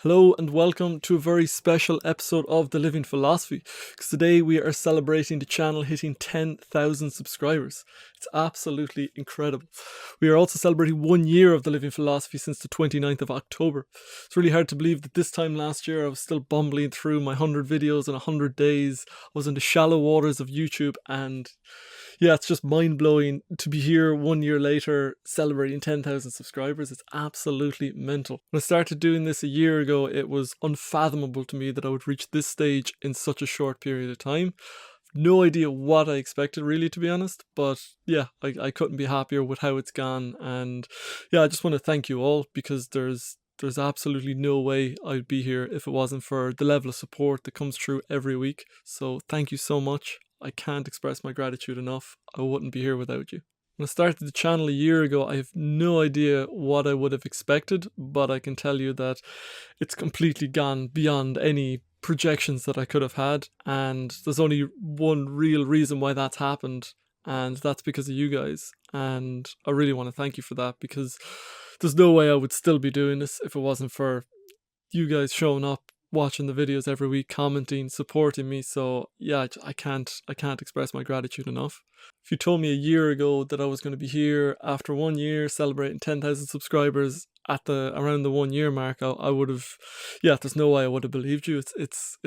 Hello and welcome to a very special episode of The Living Philosophy, because today we are celebrating the channel hitting 10,000 subscribers. It's absolutely incredible. We are also celebrating 1 year of The Living Philosophy since the 29th of October. It's really hard to believe that this time last year I was still bumbling through my 100 videos in 100 days. I was in the shallow waters of YouTube, and yeah, it's just mind-blowing to be here 1 year later celebrating 10,000 subscribers. It's absolutely mental. When I started doing this a year ago, it was unfathomable to me that I would reach this stage in such a short period of time. No idea what I expected, really, to be honest, but yeah, I couldn't be happier with how it's gone. And yeah, I just want to thank you all, because there's absolutely no way I'd be here if it wasn't for the level of support that comes through every week. So thank you so much. I can't express my gratitude enough. I wouldn't be here without you. When I started the channel a year ago, I have no idea what I would have expected, but I can tell you that it's completely gone beyond any projections that I could have had, and there's only one real reason why that's happened, and that's because of you guys. And I really want to thank you for that, because there's no way I would still be doing this if it wasn't for you guys showing up, watching the videos every week, commenting, supporting me. So yeah, I can't express my gratitude enough. If you told me a year ago that I was going to be here after 1 year celebrating 10,000 subscribers at around the 1 year mark, I would have, yeah, there's no way I would have believed you. It's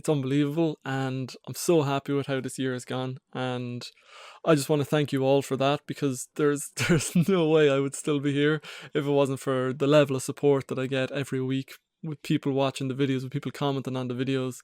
unbelievable, and I'm so happy with how this year has gone, and I just want to thank you all for that, because there's no way I would still be here if it wasn't for the level of support that I get every week, with people watching the videos, with people commenting on the videos.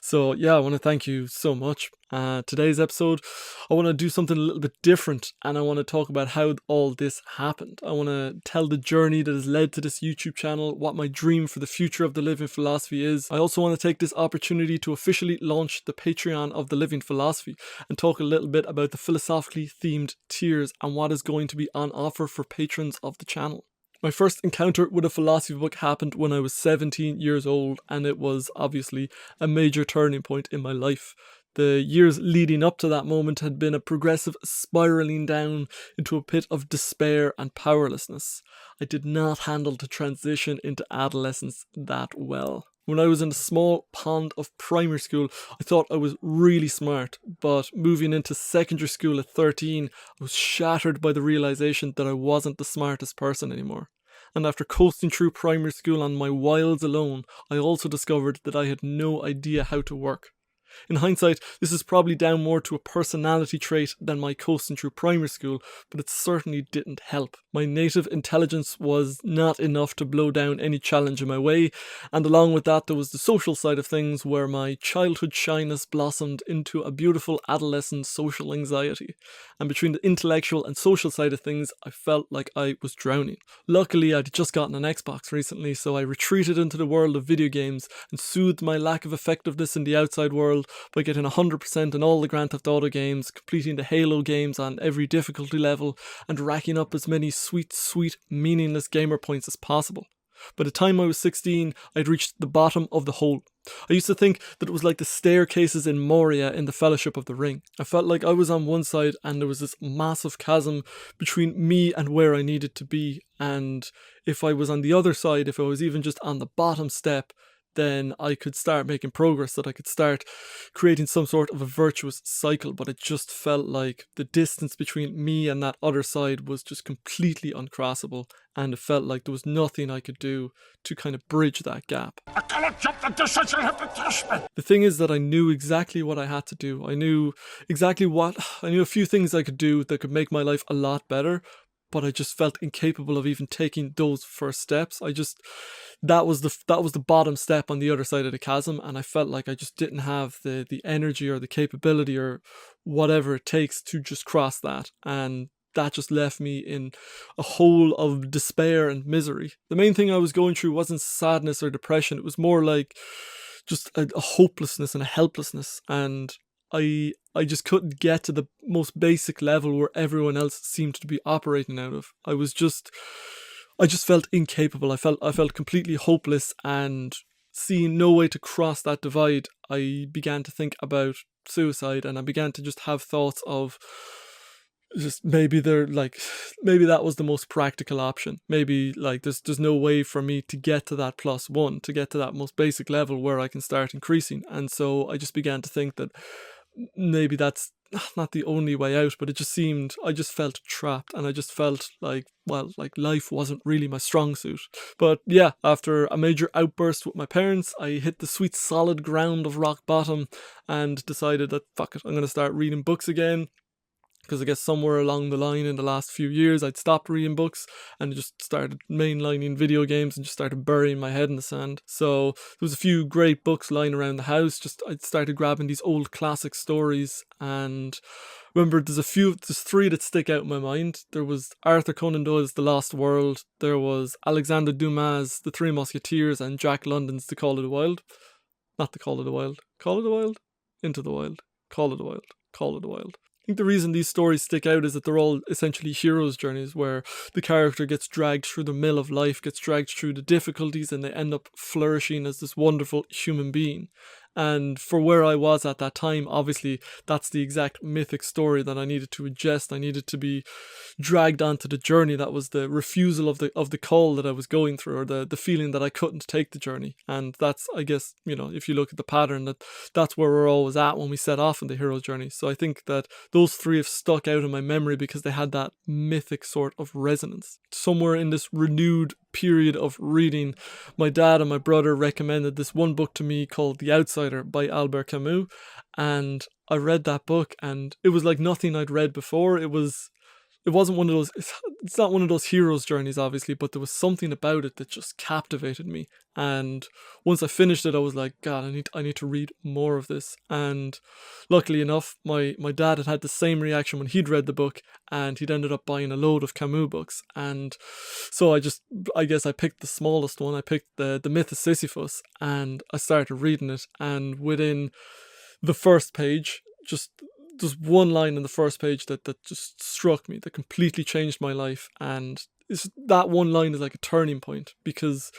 So yeah, I want to thank you so much. Today's episode, I want to do something a little bit different, and I want to talk about how all this happened. I want to tell the journey that has led to this YouTube channel, what my dream for the future of The Living Philosophy is. I also want to take this opportunity to officially launch the Patreon of The Living Philosophy and talk a little bit about the philosophically themed tiers and what is going to be on offer for patrons of the channel. My first encounter with a philosophy book happened when I was 17 years old, and it was obviously a major turning point in my life. The years leading up to that moment had been a progressive spiraling down into a pit of despair and powerlessness. I did not handle the transition into adolescence that well. When I was in a small pond of primary school, I thought I was really smart, but moving into secondary school at 13, I was shattered by the realization that I wasn't the smartest person anymore. And after coasting through primary school on my wilds alone, I also discovered that I had no idea how to work. In hindsight, this is probably down more to a personality trait than my coasting through primary school, but it certainly didn't help. My native intelligence was not enough to blow down any challenge in my way, and along with that there was the social side of things, where my childhood shyness blossomed into a beautiful adolescent social anxiety. And between the intellectual and social side of things, I felt like I was drowning. Luckily, I'd just gotten an Xbox recently, so I retreated into the world of video games and soothed my lack of effectiveness in the outside world by getting 100% in all the Grand Theft Auto games, completing the Halo games on every difficulty level, and racking up as many sweet, meaningless gamer points as possible. By the time I was 16, I'd reached the bottom of the hole. I used to think that it was like the staircases in Moria in the Fellowship of the Ring. I felt like I was on one side and there was this massive chasm between me and where I needed to be, and if I was on the other side, if I was even just on the bottom step, then I could start making progress, that I could start creating some sort of a virtuous cycle. But it just felt like the distance between me and that other side was just completely uncrossable, and it felt like there was nothing I could do to kind of bridge that gap. I cannot jump the distance, you have to trust me. The thing is that I knew exactly what I had to do. I knew a few things I could do that could make my life a lot better, but I just felt incapable of even taking those first steps. That was the bottom step on the other side of the chasm, and I felt like I just didn't have the energy or the capability or whatever it takes to just cross that, and that just left me in a hole of despair and misery. The main thing I was going through wasn't sadness or depression, it was more like just a hopelessness and a helplessness, and I just couldn't get to the most basic level where everyone else seemed to be operating out of. I just felt incapable. I felt completely hopeless, and seeing no way to cross that divide, I began to think about suicide, and I began to just have thoughts of just maybe maybe that was the most practical option. Maybe like there's no way for me to get to that +1, to get to that most basic level where I can start increasing. And so I just began to think that maybe that's not the only way out, but I just felt trapped, and I just felt like, well, like life wasn't really my strong suit. But yeah, after a major outburst with my parents, I hit the sweet solid ground of rock bottom and decided that fuck it, I'm going to start reading books again. Because I guess somewhere along the line in the last few years, I'd stopped reading books and just started mainlining video games and just started burying my head in the sand. So there was a few great books lying around the house. I'd started grabbing these old classic stories, and remember there's 3 that stick out in my mind. There was Arthur Conan Doyle's The Lost World. There was Alexander Dumas' The Three Musketeers, and Jack London's The Call of the Wild. Not The Call of the Wild. Call of the Wild? Into the Wild. Call of the Wild. Call of the Wild. I think the reason these stories stick out is that they're all essentially hero's journeys where the character gets dragged through the mill of life, gets dragged through the difficulties, and they end up flourishing as this wonderful human being. And for where I was at that time, obviously, that's the exact mythic story that I needed to ingest. I needed to be dragged onto the journey. That was the refusal of the call that I was going through, or the feeling that I couldn't take the journey. And that's, I guess, if you look at the pattern, that's where we're always at when we set off on the hero's journey. So I think that those 3 have stuck out in my memory because they had that mythic sort of resonance. Somewhere in this renewed period of reading, my dad and my brother recommended this one book to me called The Outsider by Albert Camus, and I read that book, and it was like nothing I'd read before. It wasn't one of those, it's not one of those hero's journeys, obviously, but there was something about it that just captivated me. And once I finished it, I was like, God, I need to read more of this. And luckily enough, my dad had the same reaction when he'd read the book, and he'd ended up buying a load of Camus books. And so I guess I picked the smallest one. I picked the Myth of Sisyphus, and I started reading it. And within the first page, just there's one line in the first page that just struck me, that completely changed my life. And that one line is like a turning point, because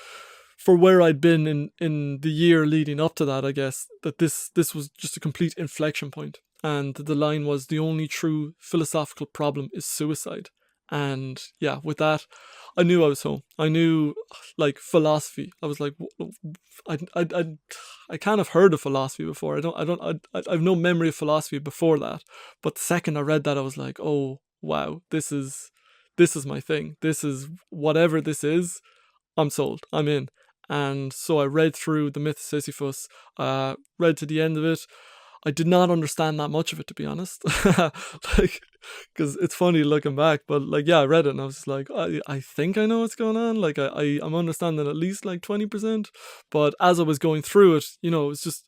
for where I'd been in the year leading up to that, I guess, that this was just a complete inflection point. And the line was, the only true philosophical problem is suicide. And yeah, with that, I knew I was home. I knew, like, philosophy. I was like, I kind of heard of philosophy before. I've no memory of philosophy before that. But the second I read that, I was like, oh wow, this is my thing. This is whatever this is. I'm sold. I'm in. And so I read through the Myth of Sisyphus. Read to the end of it. I did not understand that much of it, to be honest. Like, because it's funny looking back, but like, yeah, I read it and I was just like, I think I know what's going on. Like, I'm understanding at least like 20%. But as I was going through it, it was just,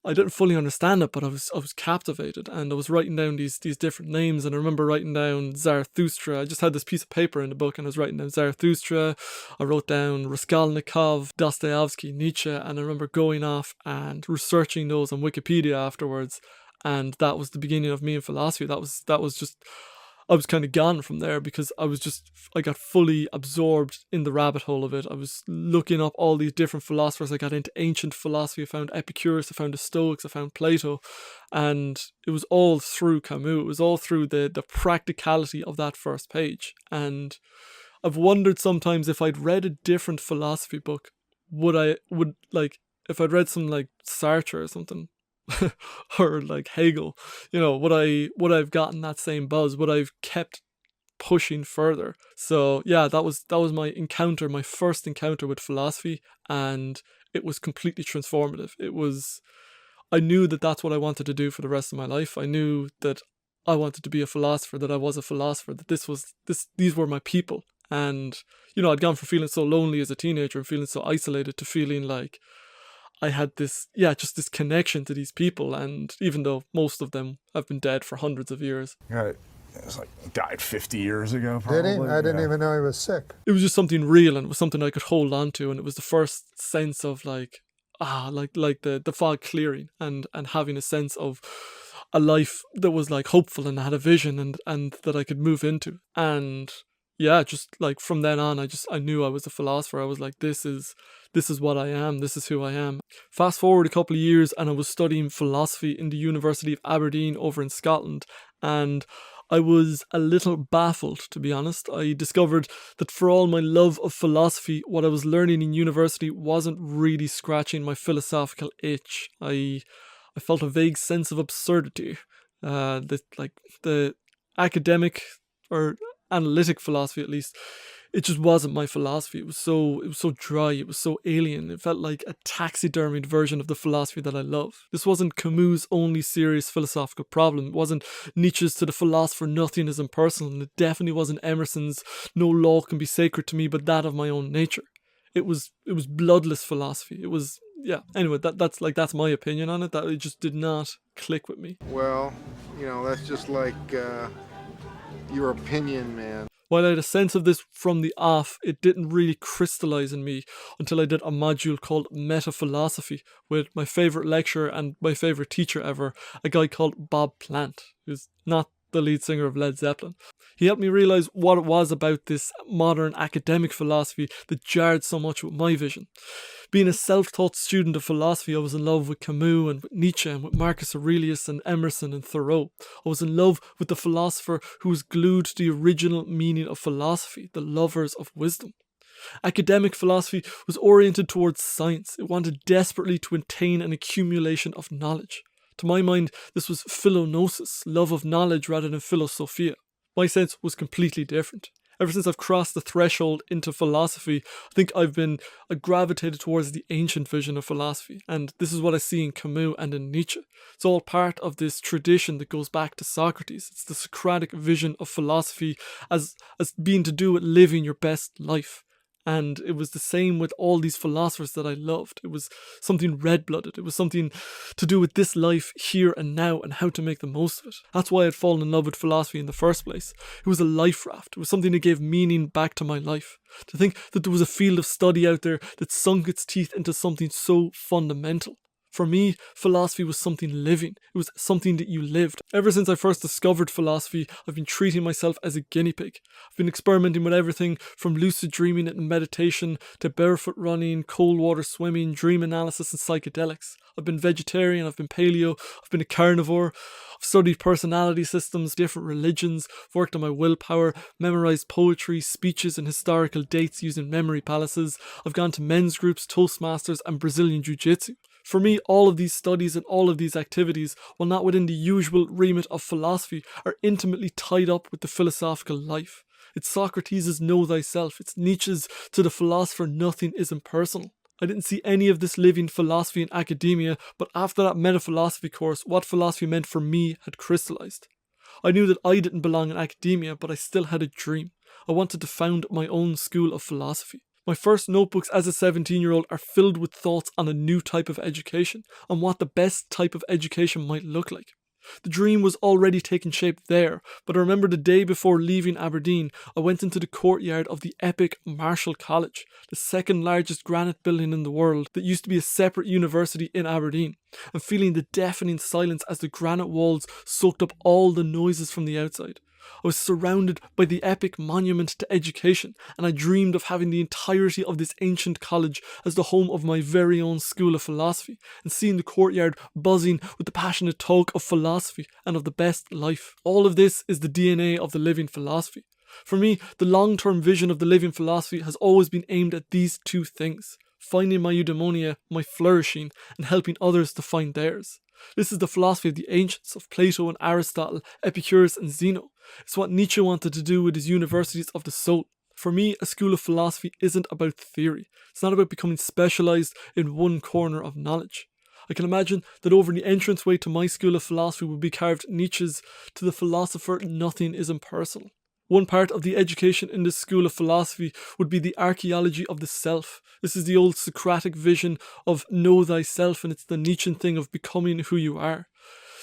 I didn't fully understand it, but I was captivated, and I was writing down these different names. And I remember writing down Zarathustra. I just had this piece of paper in the book, and I was writing down Zarathustra. I wrote down Raskolnikov, Dostoevsky, Nietzsche, and I remember going off and researching those on Wikipedia afterwards. And that was the beginning of me in philosophy. That was just, I was kind of gone from there, because I got fully absorbed in the rabbit hole of it. I was looking up all these different philosophers. I got into ancient philosophy. I found Epicurus, I found the Stoics, I found Plato, and it was all through Camus. It was all through the practicality of that first page. And I've wondered sometimes, if I'd read a different philosophy book, if I'd read some like Sartre or something, or like Hegel, would I've gotten that same buzz? Would I've kept pushing further? So yeah, that was my first encounter with philosophy, and it was completely transformative. I knew that that's what I wanted to do for the rest of my life. I knew that I wanted to be a philosopher, that I was a philosopher, that these were my people. And I'd gone from feeling so lonely as a teenager and feeling so isolated to feeling like I had this connection to these people. And even though most of them have been dead for hundreds of years. Right. It's like, died 50 years ago, probably. Did he? I didn't even know he was sick. It was just something real, and it was something I could hold on to. And it was the first sense of like the fog clearing, and having a sense of a life that was like hopeful and had a vision, and that I could move into. And yeah, just like from then on, I knew I was a philosopher. I was like, this is what I am. This is who I am. Fast forward a couple of years, and I was studying philosophy in the University of Aberdeen over in Scotland. And I was a little baffled, to be honest. I discovered that for all my love of philosophy, what I was learning in university wasn't really scratching my philosophical itch. I felt a vague sense of absurdity. The academic or analytic philosophy, at least, it just wasn't my philosophy. It was so dry, it was so alien. It felt like a taxidermied version of the philosophy that I love. This wasn't Camus' only serious philosophical problem. It wasn't Nietzsche's "to the philosopher nothing is impersonal," and it definitely wasn't Emerson's "no law can be sacred to me but that of my own nature." It was bloodless philosophy. It was, yeah. Anyway, that's my opinion on it. That it just did not click with me. Well, that's just like your opinion, man. While I had a sense of this from the off, it didn't really crystallize in me until I did a module called Metaphilosophy with my favourite lecturer and my favourite teacher ever, a guy called Bob Plant, who's not the lead singer of Led Zeppelin. He helped me realise what it was about this modern academic philosophy that jarred so much with my vision. Being a self-taught student of philosophy, I was in love with Camus and with Nietzsche and with Marcus Aurelius and Emerson and Thoreau. I was in love with the philosopher who was glued to the original meaning of philosophy, the lovers of wisdom. Academic philosophy was oriented towards science. It wanted desperately to attain an accumulation of knowledge. To my mind, this was philognosis, love of knowledge rather than philosophia. My sense was completely different. Ever since I've crossed the threshold into philosophy, I think I gravitated towards the ancient vision of philosophy, and this is what I see in Camus and in Nietzsche. It's all part of this tradition that goes back to Socrates. It's the Socratic vision of philosophy as being to do with living your best life. And it was the same with all these philosophers that I loved. It was something red-blooded. It was something to do with this life here and now and how to make the most of it. That's why I'd fallen in love with philosophy in the first place. It was a life raft. It was something that gave meaning back to my life. To think that there was a field of study out there that sunk its teeth into something so fundamental. For me, philosophy was something living. It was something that you lived. Ever since I first discovered philosophy, I've been treating myself as a guinea pig. I've been experimenting with everything from lucid dreaming and meditation to barefoot running, cold water swimming, dream analysis and psychedelics. I've been vegetarian, I've been paleo, I've been a carnivore, I've studied personality systems, different religions, worked on my willpower, memorized poetry, speeches and historical dates using memory palaces. I've gone to men's groups, Toastmasters and Brazilian Jiu-Jitsu. For me, all of these studies and all of these activities, while not within the usual remit of philosophy, are intimately tied up with the philosophical life. It's Socrates' know thyself. It's Nietzsche's "to the philosopher nothing is impersonal." I didn't see any of this living philosophy in academia, but after that metaphilosophy course, what philosophy meant for me had crystallized. I knew that I didn't belong in academia, but I still had a dream. I wanted to found my own school of philosophy. My first notebooks as a 17-year-old are filled with thoughts on a new type of education, on what the best type of education might look like. The dream was already taking shape there, but I remember the day before leaving Aberdeen, I went into the courtyard of the epic Marshall College, the second largest granite building in the world that used to be a separate university in Aberdeen, and feeling the deafening silence as the granite walls soaked up all the noises from the outside. I was surrounded by the epic monument to education, and I dreamed of having the entirety of this ancient college as the home of my very own school of philosophy, and seeing the courtyard buzzing with the passionate talk of philosophy and of the best life. All of this is the DNA of the living philosophy. For me, the long-term vision of the living philosophy has always been aimed at these two things: finding my eudaimonia, my flourishing, and helping others to find theirs. This is the philosophy of the ancients, of Plato and Aristotle, Epicurus and Zeno. It's what Nietzsche wanted to do with his universities of the soul. For me, a school of philosophy isn't about theory. It's not about becoming specialised in one corner of knowledge. I can imagine that over the entranceway to my school of philosophy would be carved Nietzsche's "to the philosopher nothing is impersonal." One part of the education in this school of philosophy would be the archaeology of the self. This is the old Socratic vision of know thyself, and it's the Nietzschean thing of becoming who you are.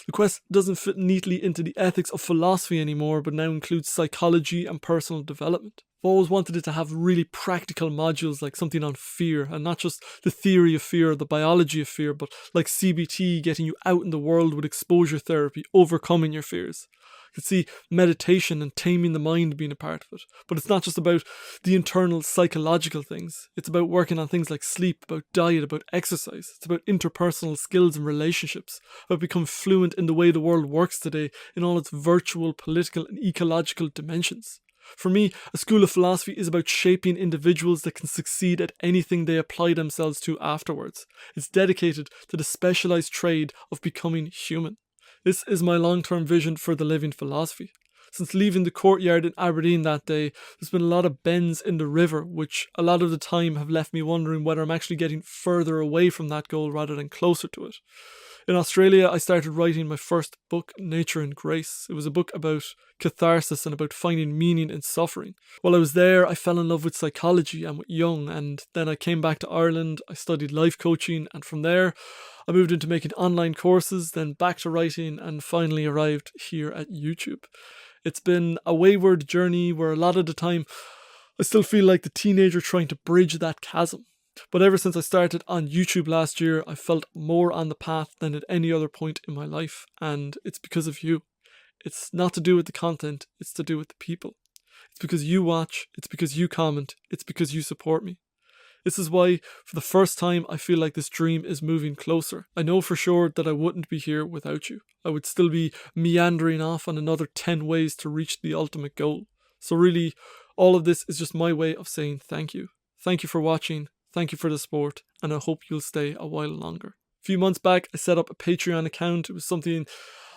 The quest doesn't fit neatly into the ethics of philosophy anymore, but now includes psychology and personal development. I've always wanted it to have really practical modules like something on fear, and not just the theory of fear or the biology of fear, but like CBT, getting you out in the world with exposure therapy, overcoming your fears. I could see meditation and taming the mind being a part of it. But it's not just about the internal psychological things. It's about working on things like sleep, about diet, about exercise. It's about interpersonal skills and relationships, about becoming fluent in the way the world works today in all its virtual, political and ecological dimensions. For me, a school of philosophy is about shaping individuals that can succeed at anything they apply themselves to afterwards. It's dedicated to the specialised trade of becoming human. This is my long-term vision for the living philosophy. Since leaving the courtyard in Aberdeen that day, there's been a lot of bends in the river, which a lot of the time have left me wondering whether I'm actually getting further away from that goal rather than closer to it. In Australia, I started writing my first book, Nature and Grace. It was a book about catharsis and about finding meaning in suffering. While I was there, I fell in love with psychology and with Jung, and then I came back to Ireland, I studied life coaching, and from there, I moved into making online courses, then back to writing, and finally arrived here at YouTube. It's been a wayward journey where a lot of the time, I still feel like the teenager trying to bridge that chasm. But ever since I started on YouTube last year, I felt more on the path than at any other point in my life, and it's because of you. It's not to do with the content, it's to do with the people. It's because you watch, it's because you comment, it's because you support me. This is why, for the first time, I feel like this dream is moving closer. I know for sure that I wouldn't be here without you. I would still be meandering off on another 10 ways to reach the ultimate goal. So really, all of this is just my way of saying thank you. Thank you for watching. Thank you for the support, and I hope you'll stay a while longer. A few months back, I set up a Patreon account. It was something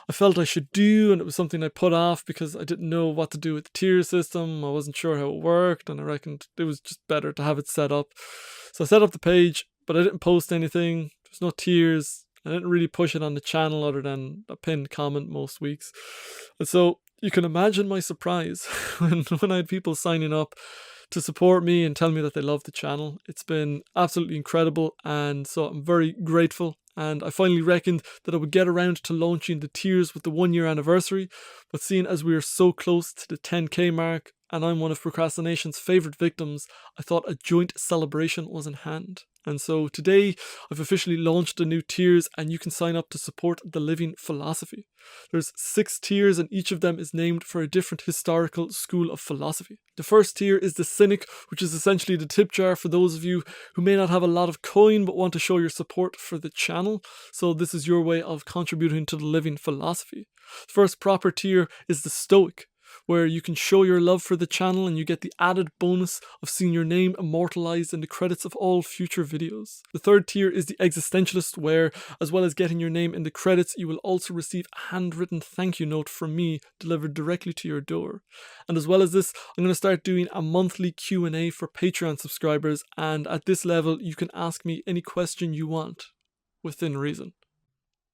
I felt I should do, and it was something I put off because I didn't know what to do with the tier system. I wasn't sure how it worked, and I reckoned it was just better to have it set up. So I set up the page, but I didn't post anything. There's no tiers. I didn't really push it on the channel other than a pinned comment most weeks. And so you can imagine my surprise when I had people signing up to support me and tell me that they love the channel. It's been absolutely incredible, and so I'm very grateful. And I finally reckoned that I would get around to launching the tiers with the 1 year anniversary, but seeing as we are so close to the 10k mark, and I'm one of procrastination's favourite victims, I thought a joint celebration was in hand. And so today I've officially launched the new tiers, and you can sign up to support the living philosophy. There's 6 tiers, and each of them is named for a different historical school of philosophy. The first tier is the Cynic, which is essentially the tip jar for those of you who may not have a lot of coin but want to show your support for the channel. So this is your way of contributing to the living philosophy. The first proper tier is the Stoic, where you can show your love for the channel and you get the added bonus of seeing your name immortalized in the credits of all future videos. The third tier is the Existentialist, where, as well as getting your name in the credits, you will also receive a handwritten thank you note from me delivered directly to your door. And as well as this, I'm going to start doing a monthly Q&A for Patreon subscribers, and at this level you can ask me any question you want, within reason.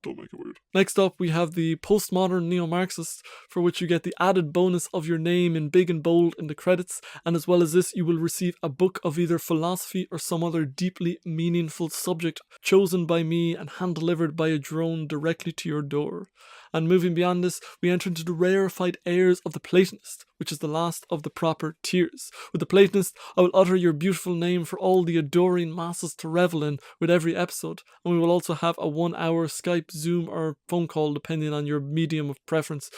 Don't make it weird. Next up, we have the postmodern neo-Marxist, for which you get the added bonus of your name in big and bold in the credits, and as well as this, you will receive a book of either philosophy or some other deeply meaningful subject chosen by me and hand-delivered by a drone directly to your door. And moving beyond this, we enter into the rarefied airs of the Platonist, which is the last of the proper tiers. With the Platonist, I will utter your beautiful name for all the adoring masses to revel in with every episode, and we will also have a 1 hour Skype, Zoom or phone call depending on your medium of preference,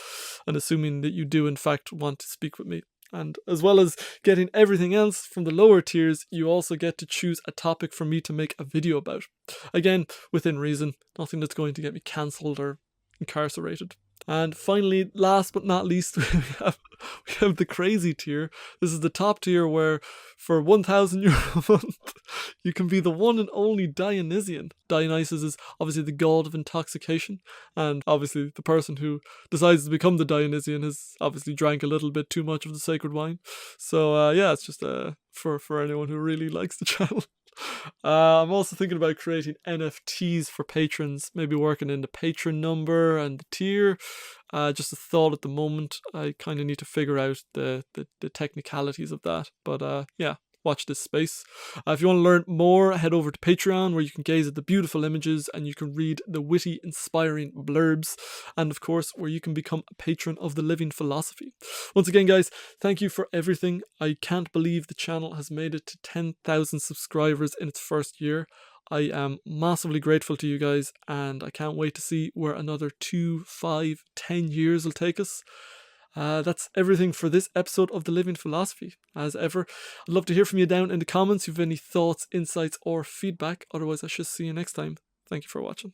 and assuming that you do in fact want to speak with me. And as well as getting everything else from the lower tiers, you also get to choose a topic for me to make a video about. Again, within reason, nothing that's going to get me cancelled or incarcerated. And finally, last but not least, we have the crazy tier. This is the top tier where for €1,000 a month, you can be the one and only Dionysian. Dionysus is obviously the god of intoxication, and obviously the person who decides to become the Dionysian has obviously drank a little bit too much of the sacred wine. So yeah, it's just for anyone who really likes the channel. I'm also thinking about creating NFTs for patrons, maybe working in the patron number and the tier. Just a thought at the moment. I kind of need to figure out the technicalities of that. But yeah, watch this space. If you want to learn more, head over to Patreon, where you can gaze at the beautiful images and you can read the witty, inspiring blurbs, and of course where you can become a patron of the living philosophy. Once again, guys, thank you for everything. I can't believe the channel has made it to 10,000 subscribers in its first year. I am massively grateful to you guys, and I can't wait to see where another 2, 5, 10 years will take us. That's everything for this episode of The Living Philosophy. As ever, I'd love to hear from you down in the comments if you have any thoughts, insights, or feedback. Otherwise, I shall see you next time. Thank you for watching.